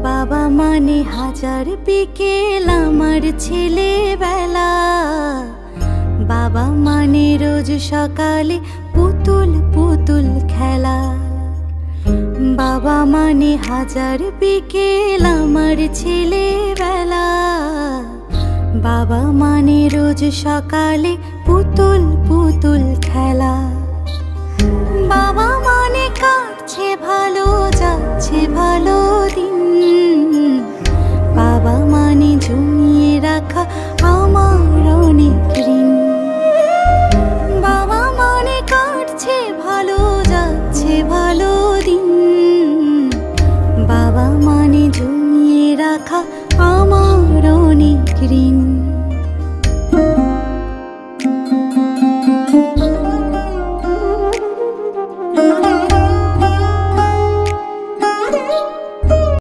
বাবা মানে হাজার বিকেল আমার ছেলেবেলা। বাবা মানে রোজ সকালে পুতুল পুতুল খেলা। বাবা মানে হাজার বিকেল আমার ছেলেবেলা। বাবা মানে রোজ সকালে পুতুল পুতুল খেলা। বাবা মানে কাটছে ভালো, যাচ্ছে ভালো দিন। বাবা মানে জমিয়ে রাখা আমার অনেক ঋণ। বাবা মানে কাটছে ভালো, যাচ্ছে ভালো দিন। বাবা মানে জমিয়ে রাখা আমার অনেক ঋণ।